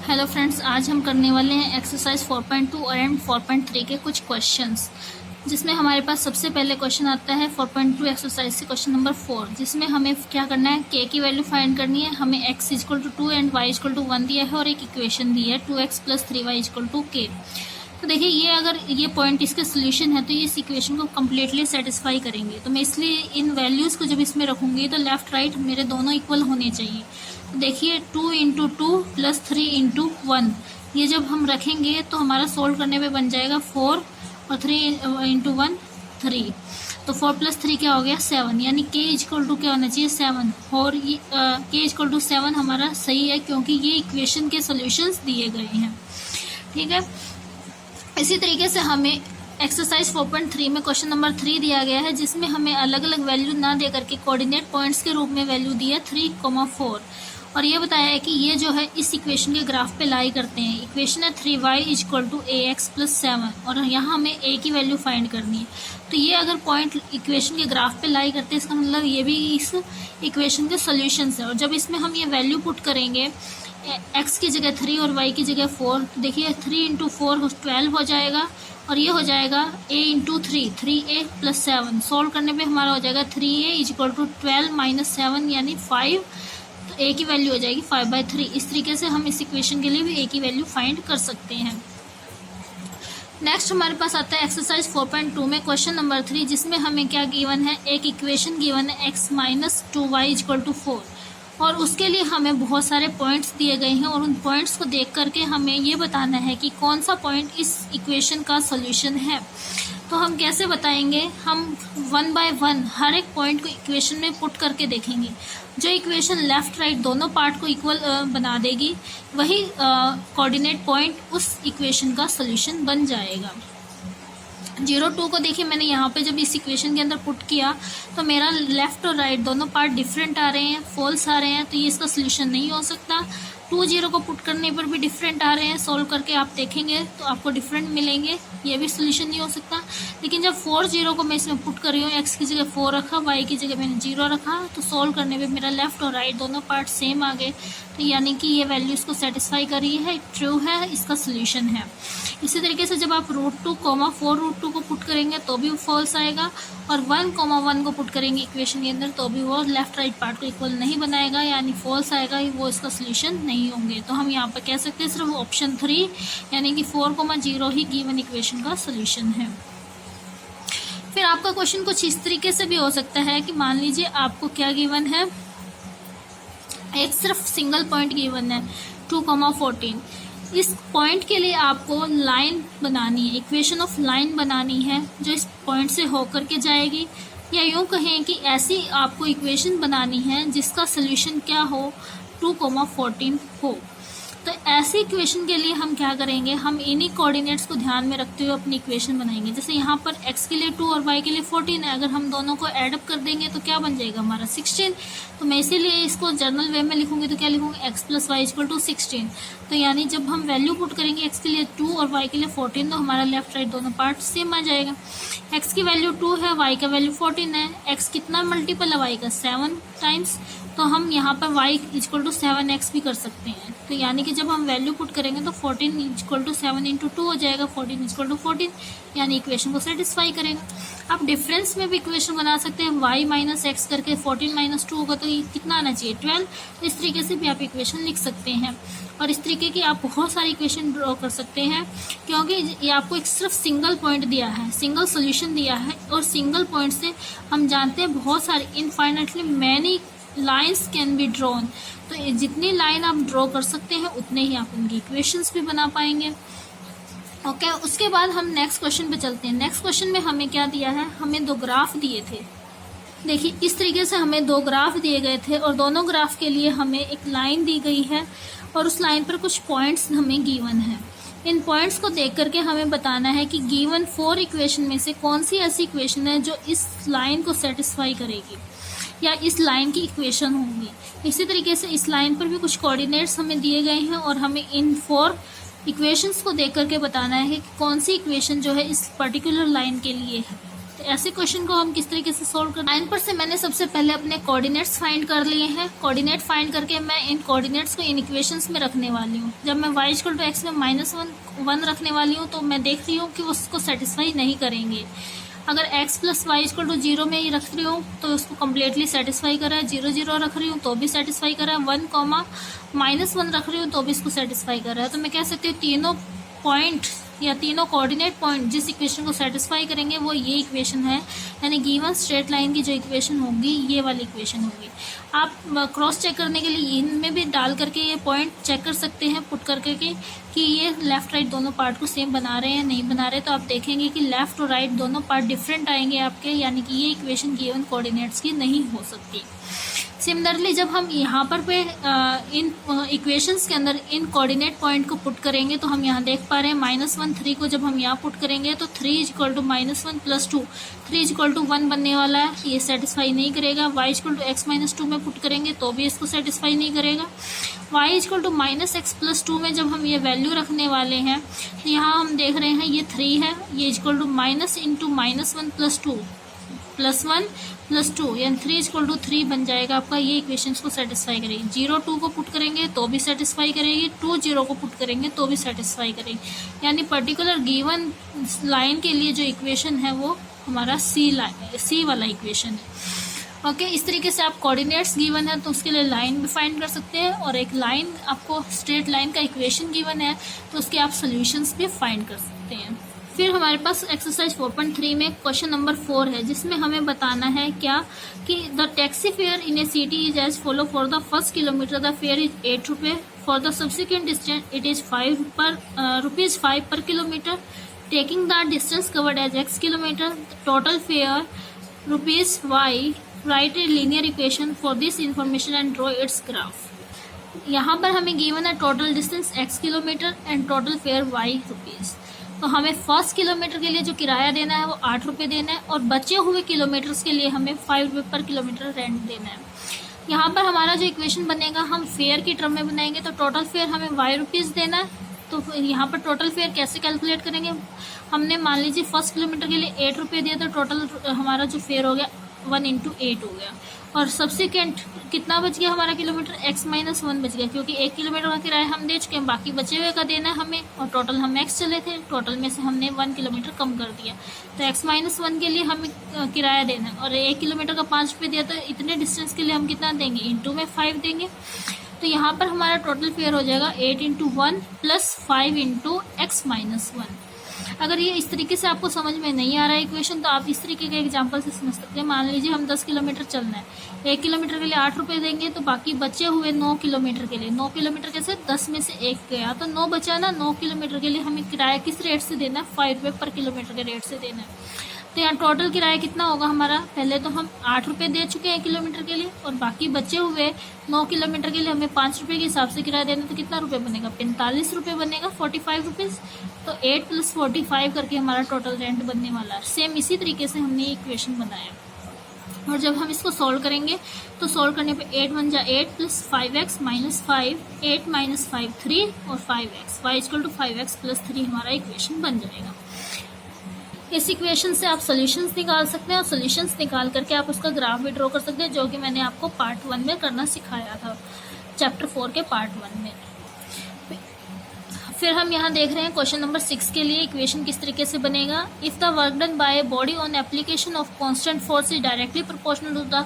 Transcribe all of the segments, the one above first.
Hello friends, आज हम करने वाले हैं एक्सरसाइज 4.2 और एंड 4.3 के कुछ क्वेश्चंस, जिसमें हमारे पास सबसे पहले क्वेश्चन आता है 4.2 एक्सरसाइज से क्वेश्चन नंबर 4, जिसमें हमें क्या करना है, के की वैल्यू फाइंड करनी है। हमें x equal to 2 and y equal to 1 दिया है और एक इक्वेशन दी है 2x plus 3y equal to k। तो देखिए, ये अगर ये पॉइंट इसके सोल्यूशन है तो ये इस इक्वेशन को कम्प्लीटली सेटिस्फाई करेंगे। तो मैं इसलिए इन वैल्यूज़ को जब इसमें रखूँगी तो लेफ्ट राइट मेरे दोनों इक्वल होने चाहिए। तो देखिए 2 इंटू 2 प्लस 3 इंटू 1, ये जब हम रखेंगे तो हमारा सोल्व करने पे बन जाएगा 4 और 3 इंटू 1 3। तो 4 प्लस 3 क्या हो गया 7, यानी k इक्वल टू क्या होना चाहिए 7। और ये k इक्वल टू 7 हमारा सही है, क्योंकि ये इक्वेशन के सोल्यूशंस दिए गए हैं। ठीक है, इसी तरीके से हमें एक्सरसाइज 4.3 में क्वेश्चन नंबर 3 दिया गया है, जिसमें हमें अलग अलग वैल्यू ना दे करके कोऑर्डिनेट पॉइंट्स के रूप में वैल्यू दी है 3,4, और ये बताया है कि ये जो है इस इक्वेशन के ग्राफ पे लाई करते हैं। इक्वेशन है 3y equal to ax plus 7, और यहाँ हमें a की वैल्यू फाइंड करनी है। तो ये अगर पॉइंट इक्वेशन के ग्राफ पे लाई करते हैं, इसका मतलब ये भी इस इक्वेशन के सोल्यूशन है। और जब इसमें हम ये वैल्यू पुट करेंगे, x की जगह 3 और y की जगह 4, तो देखिए 3 इंटू 4 12 हो जाएगा, और ये हो जाएगा a into 3a plus 7। Solve करने पे हमारा हो जाएगा 3a इक्वल टू 12 माइनस 7 यानी 5। तो a की वैल्यू हो जाएगी 5/3। इस तरीके से हम इस इक्वेशन के लिए भी a की वैल्यू फाइंड कर सकते हैं। नेक्स्ट हमारे पास आता है एक्सरसाइज 4.2 में क्वेश्चन नंबर 3, जिसमें हमें क्या गिवन है, एक इक्वेशन गिवन है x minus 2y equal to 4, और उसके लिए हमें बहुत सारे पॉइंट्स दिए गए हैं, और उन पॉइंट्स को देख करके हमें ये बताना है कि कौन सा पॉइंट इस इक्वेशन का सोल्यूशन है। तो हम कैसे बताएंगे, हम 1 बाय 1 हर एक पॉइंट को इक्वेशन में पुट करके देखेंगे। जो इक्वेशन लेफ्ट राइट दोनों पार्ट को इक्वल बना देगी, वही कोऑर्डिनेट पॉइंट उस इक्वेशन का सोल्यूशन बन जाएगा। 0,2 को देखिए, मैंने यहाँ पे जब इस इक्वेशन के अंदर पुट किया तो मेरा लेफ्ट और राइट दोनों पार्ट डिफरेंट आ रहे हैं, फॉल्स आ रहे हैं, तो ये इसका सोल्यूशन नहीं हो सकता। 2,0 को पुट करने पर भी डिफरेंट आ रहे हैं, सोल्व करके आप देखेंगे तो आपको डिफरेंट मिलेंगे, ये भी सोल्यूशन नहीं हो सकता। लेकिन जब 4,0 को मैं इसमें पुट कर रही हूँ, x की जगह 4 रखा, y की जगह मैंने 0 रखा, तो सोल्व करने पे मेरा लेफ्ट और राइट दोनों पार्ट सेम आ गए, तो यानी कि ये वैल्यू इसको सेटिस्फाई कर रही है, ट्रू है, इसका सोल्यूशन है। इसी तरीके से जब आप √2, 4√2 को पुट करेंगे तो भी फॉल्स आएगा, और 1,1 को पुट करेंगे इक्वेशन के अंदर तो भी वो लेफ्ट राइट पार्ट को इक्वल नहीं बनाएगा, यानी फॉल्स आएगा, वो इसका सोल्यूशन नहीं होंगे। तो हम यहाँ पर कह सकते हैं सिर्फ ऑप्शन 3 यानी कि 4,0 ही गिवन इक्वेशन का सोल्यूशन है। फिर आपका क्वेश्चन कुछ इस तरीके से भी हो सकता है कि मान लीजिए आपको क्या गिवन है, एक सिर्फ सिंगल पॉइंट गिवन है 2,14। इस पॉइंट के लिए आपको लाइन बनानी है, इक्वेशन ऑफ लाइन बनानी है जो इस पॉइंट से होकर के जाएगी, या यूँ कहें कि ऐसी आपको इक्वेशन बनानी है जिसका सोल्यूशन क्या हो, 2,14 हो। तो ऐसी इक्वेशन के लिए हम क्या करेंगे, हम इन्हीं कोऑर्डिनेट्स को ध्यान में रखते हुए अपनी इक्वेशन बनाएंगे। जैसे यहाँ पर x के लिए 2 और y के लिए 14 है, अगर हम दोनों को ऐड अप कर देंगे तो क्या बन जाएगा हमारा 16। तो मैं इसीलिए इसको जर्नल वे में लिखूंगी, तो क्या लिखूंगी, x plus y equal to 16। तो यानी जब हम वैल्यू पुट करेंगे x के लिए 2 और y के लिए 14, तो हमारा लेफ्ट राइट दोनों पार्ट सेम आ जाएगा। x की वैल्यू 2 है, y का वैल्यू 14 है, x कितना मल्टीपल है y का 7 टाइम्स, तो हम यहाँ पर y इक्वल टू 7x भी कर सकते हैं। तो यानी कि जब हम वैल्यू पुट करेंगे तो 14 इक्वल टू 7 इंटू 2 हो जाएगा, 14 इक्वल टू 14, यानी इक्वेशन को सेटिस्फाई करेगा। आप डिफरेंस में भी इक्वेशन बना सकते हैं, y माइनस एक्स करके 14 माइनस 2 होगा तो ये कितना आना चाहिए 12। इस तरीके से भी आप इक्वेशन लिख सकते हैं, और इस तरीके की आप बहुत सारी इक्वेशन ड्रॉ कर सकते हैं, क्योंकि ये आपको एक सिर्फ सिंगल पॉइंट दिया है, सिंगल सोल्यूशन दिया है, और सिंगल पॉइंट से हम जानते हैं बहुत सारे infinitely many lines can be drawn. तो जितनी लाइन आप ड्रॉ कर सकते हैं उतने ही आप उनकी इक्वेशंस भी बना पाएंगे। ओके, उसके बाद हम नेक्स्ट क्वेश्चन पे चलते हैं। नेक्स्ट क्वेश्चन में हमें क्या दिया है, हमें 2 ग्राफ दिए थे। देखिए, इस तरीके से हमें 2 ग्राफ दिए गए थे, और दोनों ग्राफ के लिए हमें एक लाइन दी गई है, और उस लाइन पर कुछ पॉइंट्स हमें गिवन है। इन पॉइंट्स को देख करके हमें बताना है कि गिवन 4 इक्वेशन में से कौन सी ऐसी इक्वेशन है जो इस लाइन को सेटिस्फाई करेगी, या इस लाइन की इक्वेशन होंगी। इसी तरीके से इस लाइन पर भी कुछ कोऑर्डिनेट्स हमें दिए गए हैं, और हमें इन 4 इक्वेशंस को देख करके बताना है कि कौन सी इक्वेशन जो है इस पर्टिकुलर लाइन के लिए है। तो ऐसे क्वेश्चन को हम किस तरीके से सोल्व करते हैं। 9 पर से मैंने सबसे पहले अपने कोऑर्डिनेट्स फाइंड कर लिए हैं। कोऑर्डिनेट फाइंड करके मैं इन कोऑर्डिनेट्स को इन इक्वेशंस में रखने वाली हूँ। जब मैं y इक्वल टू एक्स में -1 रखने वाली हूँ तो मैं देख रही हूँ कि वो उसको सेटिस्फाई नहीं करेंगे। अगर x plus y equal to 0 में ही रख रही हूँ तो उसको कम्प्लीटली सेटिस्फाई कर रहा है। 0 0 रख रही हूँ तो भी सेटिस्फाई कर रहा है। 1, -1 रख रही हूँ तो भी इसको सेटिस्फाई कर रहा है। तो मैं कह सकती हूँ तीनों पॉइंट या तीनों कोऑर्डिनेट पॉइंट जिस इक्वेशन को सेटिस्फाई करेंगे वो ये इक्वेशन है, यानी गिवन स्ट्रेट लाइन की जो इक्वेशन होगी ये वाली इक्वेशन होगी। आप क्रॉस चेक करने के लिए इनमें भी डाल करके ये पॉइंट चेक कर सकते हैं पुट करके कि ये लेफ्ट राइट दोनों पार्ट को सेम बना रहे हैं नहीं बना रहे। तो आप देखेंगे कि लेफ्ट और राइट दोनों पार्ट डिफरेंट आएंगे आपके, यानी कि ये इक्वेशन गिवन कोऑर्डिनेट्स की नहीं हो सकती। सिमिलरली जब हम यहाँ पर इन इक्वेशंस के अंदर इन कोऑर्डिनेट पॉइंट को पुट करेंगे तो हम यहाँ देख पा रहे हैं -1 3 को जब हम यहाँ पुट करेंगे तो 3 equal to -1 plus 2 3 equal to 1 बनने वाला है, ये सेटिस्फाई नहीं करेगा। y equal to x minus 2 में पुट करेंगे तो भी इसको सेटिस्फाई नहीं करेगा। y equal to -x plus 2 में जब हम ये वैल्यू रखने वाले हैं तो यहाँ हम देख रहे हैं ये 3 है, ये equal to minus into -1 plus 2 +1 + 2 यानी 3 इक्वल टू 3 बन जाएगा आपका। ये इक्वेशंस को सेटिस्फाई करेगी। 0 2 को पुट करेंगे तो भी सेटिस्फाई करेगी, 2 0 को पुट करेंगे तो भी सेटिस्फाई करेगी। यानी पर्टिकुलर गिवन लाइन के लिए जो इक्वेशन है वो हमारा सी वाला इक्वेशन है। ओके, इस तरीके से आप कोऑर्डिनेट्स गिवन है तो उसके लिए लाइन भी फाइंड कर सकते हैं, और एक लाइन आपको स्ट्रेट लाइन का इक्वेशन गिवन है तो उसके आप सोल्यूशंस भी फाइंड कर सकते हैं। फिर हमारे पास एक्सरसाइज 4.3 में क्वेश्चन नंबर 4 है, जिसमें हमें बताना है क्या कि the taxi fare in a city is as follow. For the first kilometre the fare is 8 रुपये, for the subsequent distance it is rupees 5 per kilometre. Taking the distance covered as x kilometre, total fare rupees y। Write a linear equation for this information and draw its graph. यहाँ पर हमें given है total distance x kilometre and total fare y rupees. तो हमें first kilometre के लिए जो किराया देना है वो 8 रुपये देना है, और बचे हुए किलोमीटर्स के लिए हमें 5 रुपये पर किलोमीटर रेंट देना है। यहाँ पर हमारा जो इक्वेशन बनेगा हम फेयर की टर्म में बनाएंगे, तो टोटल फेयर हमें y रुपीज़ देना है। तो यहाँ पर टोटल फेयर कैसे कैलकुलेट करेंगे, हमने मान लीजिए फर्स्ट किलोमीटर के लिए 8 रुपये दिया, तो टोटल हमारा जो फेयर हो गया 1 × 8 हो गया। और सब्सिक्वेंट कितना बच गया हमारा किलोमीटर, x - 1 बच गया, क्योंकि 1 किलोमीटर का किराया हम दे चुके हैं, बाकी बचे हुए का देना है हमें, और टोटल हम x चले थे, टोटल में से हमने 1 किलोमीटर कम कर दिया, तो x - 1 के लिए हमें किराया देना है, और 1 किलोमीटर का 5 रुपये दिया, तो इतने डिस्टेंस के लिए हम कितना देंगे, इंटू में 5 देंगे। तो यहाँ पर हमारा टोटल फेयर हो जाएगा 8 × 1 + 5 × x - 1। अगर ये इस तरीके से आपको समझ में नहीं आ रहा है इक्वेशन, तो आप इस तरीके के एग्जांपल से समझ सकते हैं। मान लीजिए हम 10 किलोमीटर चलना है, 1 किलोमीटर के लिए 8 रुपये देंगे, तो बाकी बचे हुए 9 किलोमीटर के लिए, 9 किलोमीटर कैसे 10 में से 1 गया तो 9 बचा ना, 9 किलोमीटर के लिए हमें किराया किस रेट से देना है, 5 रुपये पर किलोमीटर के रेट से देना है। तो यहाँ टोटल किराया कितना होगा हमारा, पहले तो हम 8 रुपये दे चुके हैं किलोमीटर के लिए, और बाकी बचे हुए 9 किलोमीटर के लिए हमें 5 रुपये के हिसाब से किराया देना, तो कितना रुपये बनेगा, 45 रुपये बनेगा, 45 रुपीज़। तो 8 + 45 करके हमारा टोटल रेंट बनने वाला है। सेम इसी तरीके से हमने ये इक्वेशन बनाया, और जब हम इसको सॉल्व करेंगे तो सॉल्व करने पे 8 × 1 = 8 + 5x - 5, 8 - 5 3 और 5x, y = 5x + 3 हमारा इक्वेशन बन जाएगा। इस इक्वेशन से आप सॉल्यूशंस निकाल सकते हैं, और सॉल्यूशंस निकाल करके आप उसका ग्राफ भी ड्रॉ कर सकते हैं, जो कि मैंने आपको पार्ट 1 में करना सिखाया था, चैप्टर 4 के पार्ट 1 में। फिर हम यहाँ देख रहे हैं क्वेश्चन नंबर 6 के लिए इक्वेशन किस तरीके से बनेगा। If the work done by a body on application of constant force is directly proportional to the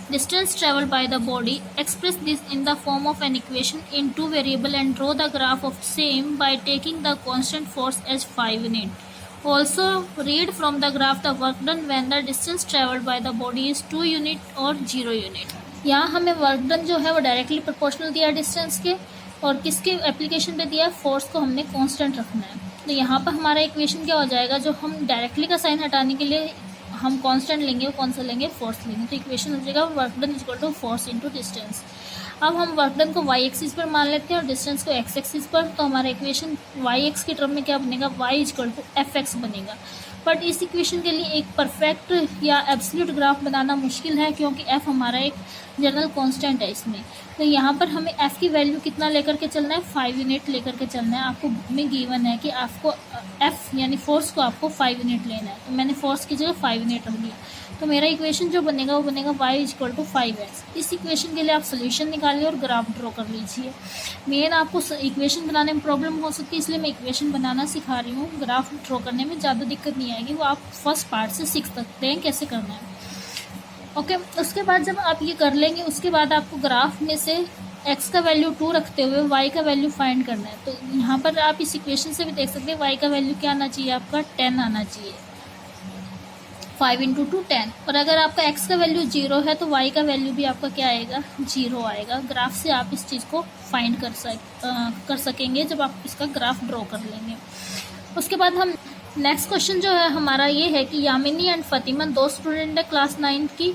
distance traveled by the body, express this in the form of an equation in 2 variable and draw the graph of same by taking the constant force as 5 unit. Also read from the graph the work done when the distance traveled by the body is 2 unit or 0 unit. यहाँ हमें work done जो है वो directly proportional दिया distance के, और किसके application पे दिया, फोर्स को हमने कांस्टेंट रखना है। तो यहाँ पर हमारा इक्वेशन क्या हो जाएगा, जो हम डायरेक्टली का साइन हटाने के लिए हम कांस्टेंट लेंगे, वो कौन सा लेंगे, फोर्स लेंगे। तो इक्वेशन हो जाएगा वर्क डन = फोर्स × डिस्टेंस। अब हम वर्क डन को y एक्सिस पर मान लेते हैं और डिस्टेंस को x एक्सिस पर, तो हमारा इक्वेशन y x की टर्म में क्या बनेगा, y = fx बनेगा। बट इस इक्वेशन के लिए एक परफेक्ट या एब्सोल्यूट ग्राफ बनाना मुश्किल है, क्योंकि एफ़ हमारा एक जनरल कांस्टेंट है इसमें। तो यहाँ पर हमें एफ़ की वैल्यू कितना लेकर के चलना है, 5 यूनिट लेकर के चलना है। आपको में गिवन है कि आपको एफ़ यानी फोर्स को आपको 5 यूनिट लेना है, तो मैंने फोर्स की जगह 5 यूनिट रख दिया। तो मेरा इक्वेशन जो बनेगा वो बनेगा y = 5x। इस इक्वेशन के लिए आप सोल्यूशन निकालिए और ग्राफ ड्रॉ कर लीजिए। मेन आपको इक्वेशन बनाने में प्रॉब्लम हो सकती है, इसलिए मैं इक्वेशन बनाना सिखा रही हूँ। ग्राफ ड्रॉ करने में ज़्यादा दिक्कत नहीं आएगी, वो आप फर्स्ट पार्ट से सीख सकते हैं कैसे करना है। ओके, उसके बाद जब आप ये कर लेंगे, उसके बाद आपको ग्राफ में से x का वैल्यू 2 रखते हुए y का वैल्यू फाइंड करना है। तो यहाँ पर आप इस इक्वेशन से भी देख सकते हैं y का वैल्यू क्या आना चाहिए, आपका 10 आना चाहिए। 5 × 2 10। और अगर आपका x का वैल्यू 0 है तो y का वैल्यू भी आपका क्या आएगा, 0 आएगा। ग्राफ से आप इस चीज़ को फाइंड कर सकेंगे जब आप इसका ग्राफ ड्रॉ कर लेंगे। उसके बाद हम नेक्स्ट क्वेश्चन जो है हमारा ये है कि यामिनी एंड फतिमा 2 स्टूडेंट है क्लास 9 की,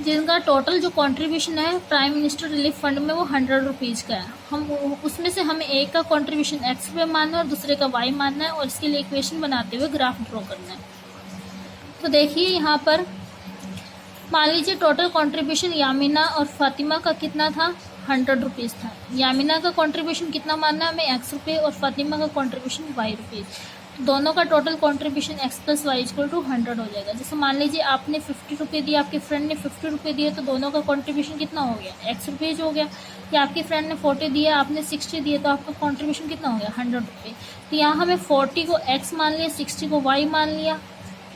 जिनका टोटल जो कंट्रीब्यूशन है प्राइम मिनिस्टर रिलीफ फंड में वो 100 रुपीज़ का है। हम उसमें से हमें एक का कंट्रीब्यूशन x पे मानना है और दूसरे का y मानना है, और इसके लिए इक्वेशन बनाते हुए ग्राफ ड्रॉ करना है। तो देखिए यहाँ पर मान लीजिए टोटल कंट्रीब्यूशन यामिना और फातिमा का कितना था, 100 रुपीज़ था। यामिना का कंट्रीब्यूशन कितना मानना है हमें, x रुपये, और फातिमा का कंट्रीब्यूशन y रुपीज़। दोनों का टोटल कंट्रीब्यूशन x + y = 100 हो जाएगा। जैसे मान लीजिए आपने 50 रुपये दिए, आपके फ्रेंड ने 50 रुपये दिए, तो दोनों का कंट्रीब्यूशन कितना हो गया, x रुपीज़ हो गया। या आपके फ्रेंड ने 40 दिया, आपने 60 दिए, तो आपका कंट्रीब्यूशन कितना हो गया, 100 रुपये। तो यहाँ हमें 40 को x मान लिया, 60 को y मान लिया।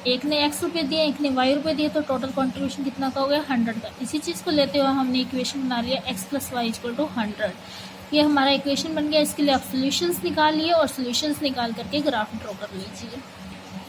एक ने x रुपये दिए, एक ने y रुपये दिए, तो टोटल कंट्रीब्यूशन कितना का हो गया, 100 का। इसी चीज़ को लेते हुए हमने इक्वेशन बना लिया x + y = 100। ये हमारा इक्वेशन बन गया। इसके लिए आप सॉल्यूशंस निकालिए और सॉल्यूशंस निकाल करके ग्राफ ड्रॉ कर लीजिए।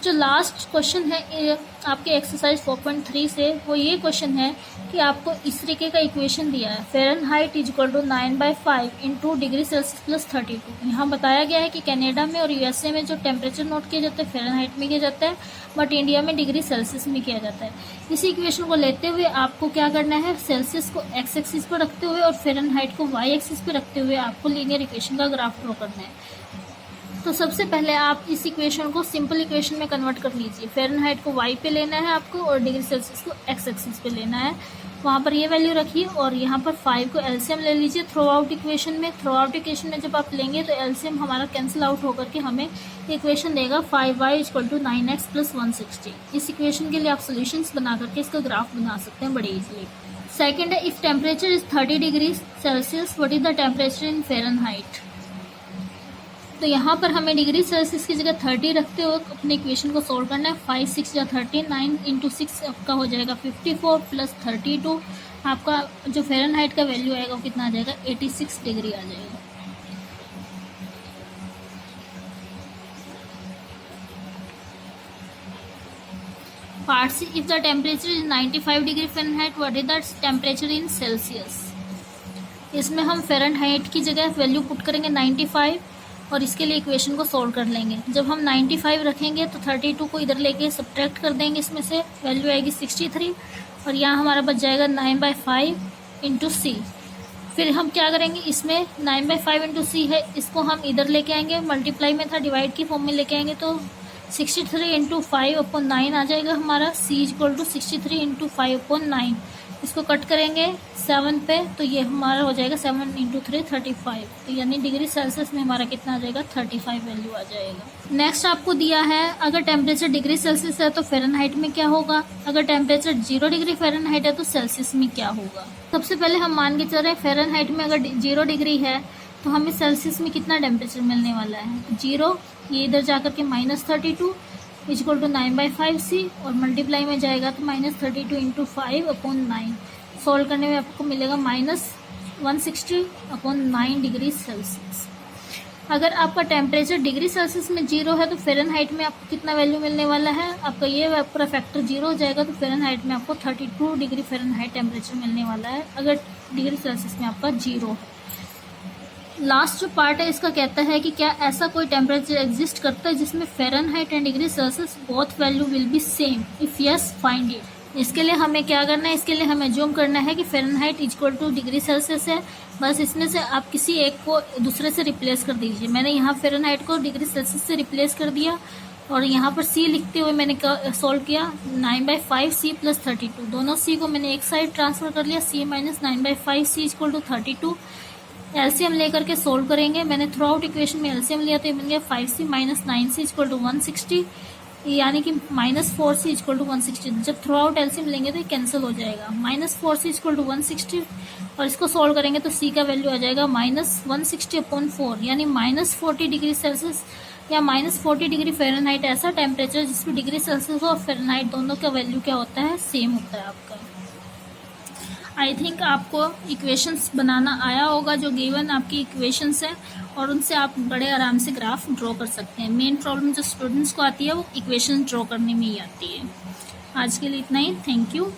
जो लास्ट क्वेश्चन है आपके एक्सरसाइज 4.3 से, वो ये क्वेश्चन है कि आपको इस तरीके का इक्वेशन दिया है, फ़ारेनहाइट = 9/5 × डिग्री सेल्सियस + 32। यहाँ बताया गया है कि कनाडा में और यूएसए में जो टेम्परेचर नोट किया जाता है फ़ारेनहाइट में किया जाता है, बट इंडिया में डिग्री सेल्सियस में किया जाता है। इसी इक्वेशन को लेते हुए आपको क्या करना है, सेल्सियस को x एक्सिस पर रखते हुए और फ़ारेनहाइट को y एक्सिस पर रखते हुए आपको लीनियर इक्वेशन का ग्राफ ड्रॉ करना है। तो सबसे पहले आप इस इक्वेशन को सिंपल इक्वेशन में कन्वर्ट कर लीजिए। फ़ारेनहाइट को y पे लेना है आपको और डिग्री सेल्सियस को x एक्सिस पे लेना है। वहाँ पर ये वैल्यू रखिए और यहाँ पर 5 को एलसीएम ले लीजिए थ्रू आउट इक्वेशन में। थ्रू आउट इक्वेशन में जब आप लेंगे तो एलसीएम हमारा कैंसिल आउट होकर के हमें इक्वेशन देगा 5y = 9x + 160। इस इक्वेशन के लिए आप सोल्यूशंस बना करके इसका ग्राफ बना सकते हैं बड़े इजीली। सेकेंड है, if temperature is 30 degree Celsius what is the temperature in Fahrenheit. तो यहाँ पर हमें डिग्री सेल्सियस की जगह 30 रखते हुए अपने इक्वेशन को सोल्व करना है। 5 6 या 30, 9 × 6 आपका हो जाएगा 54 + 32। आपका जो फ़ारेनहाइट का वैल्यू आएगा वो कितना आ जाएगा, 86 डिग्री आ जाएगा। Part C, if the temperature is 95 degree Fahrenheit what is the temperature in Celsius. इसमें हम फ़ारेनहाइट की जगह वैल्यू पुट करेंगे 95 और इसके लिए इक्वेशन को सोल्व कर लेंगे। जब हम 95 रखेंगे तो 32 को इधर लेके सब्ट्रैक्ट कर देंगे, इसमें से वैल्यू आएगी 63 और यहाँ हमारा बच जाएगा 9/5 × c। फिर हम क्या करेंगे, इसमें 9/5 × c है, इसको हम इधर लेके आएंगे, मल्टीप्लाई में था डिवाइड की फॉर्म में लेके आएंगे तो 63 × 5/9 आ जाएगा हमारा। c = 63 × 5/9। इसको कट करेंगे 7 पे तो ये हमारा हो जाएगा 7 × 3 35। तो यानी डिग्री सेल्सियस में हमारा कितना आ जाएगा, 35 वैल्यू आ जाएगा। नेक्स्ट आपको दिया है अगर टेम्परेचर डिग्री सेल्सियस है तो फ़ारेनहाइट में क्या होगा, अगर टेम्परेचर 0 डिग्री फ़ारेनहाइट है तो सेल्सियस में क्या होगा। सबसे पहले हम मान के चल रहे हैं फ़ारेनहाइट में अगर 0 डिग्री है तो हमें सेल्सियस में कितना टेम्परेचर मिलने वाला है, 0, ये इधर जाकर के -32 = 9/5c और मल्टीप्लाई में जाएगा तो -32 × 5/9। सोल्व करने में आपको मिलेगा -160/9 डिग्री सेल्सियस। अगर आपका टेम्परेचर डिग्री सेल्सियस में 0 है तो फ़ारेनहाइट में आपको कितना वैल्यू मिलने वाला है, आपका ये पूरा फैक्टर 0 हो जाएगा तो फ़ारेनहाइट में आपको 32 डिग्री फ़ारेनहाइट टेम्परेचर मिलने वाला है अगर डिग्री सेल्सियस में आपका 0 है। लास्ट जो पार्ट है इसका कहता है कि क्या ऐसा कोई टेम्परेचर एग्जिस्ट करता है जिसमें Fahrenheit and degree Celsius both value will be same, if yes find it. इसके लिए हमें क्या करना है, इसके लिए हमें अज्यूम करना है कि फ़ारेनहाइट = डिग्री सेल्सियस है। बस इसमें से आप किसी एक को दूसरे से रिप्लेस कर दीजिए। मैंने यहाँ फ़ारेनहाइट को डिग्री सेल्सियस से रिप्लेस कर दिया और यहाँ पर सी लिखते हुए मैंने सॉल्व किया 9/5 सी प्लस 32, दोनों सी को मैंने एक साइड ट्रांसफर कर लिया, C minus 9/5 C equal to 32। LCM लेकर के सोल्व करेंगे। मैंने थ्रू आउट इक्वेशन में एलसीएम लिया तो ये बन गया 5c minus 9c equal to 160, यानी कि -4c इक्वल टू 160। जब थ्रू आउट एलसीएम लेंगे तो ये कैंसिल हो जाएगा, -4c इक्वल टू 160, और इसको सोल्व करेंगे तो c का वैल्यू आ जाएगा -160/4, यानी -40 डिग्री सेल्सियस या -40 डिग्री फ़ारेनहाइट, ऐसा टेम्परेचर जिसमें डिग्री सेल्सियस और फ़ारेनहाइट दोनों का वैल्यू क्या होता है, सेम होता है आपका। आई थिंक आपको इक्वेशंस बनाना आया होगा, जो गिवन आपकी इक्वेशंस हैं, और उनसे आप बड़े आराम से ग्राफ ड्रॉ कर सकते हैं। मेन प्रॉब्लम जो स्टूडेंट्स को आती है वो इक्वेशन ड्रॉ करने में ही आती है। आज के लिए इतना ही, थैंक यू।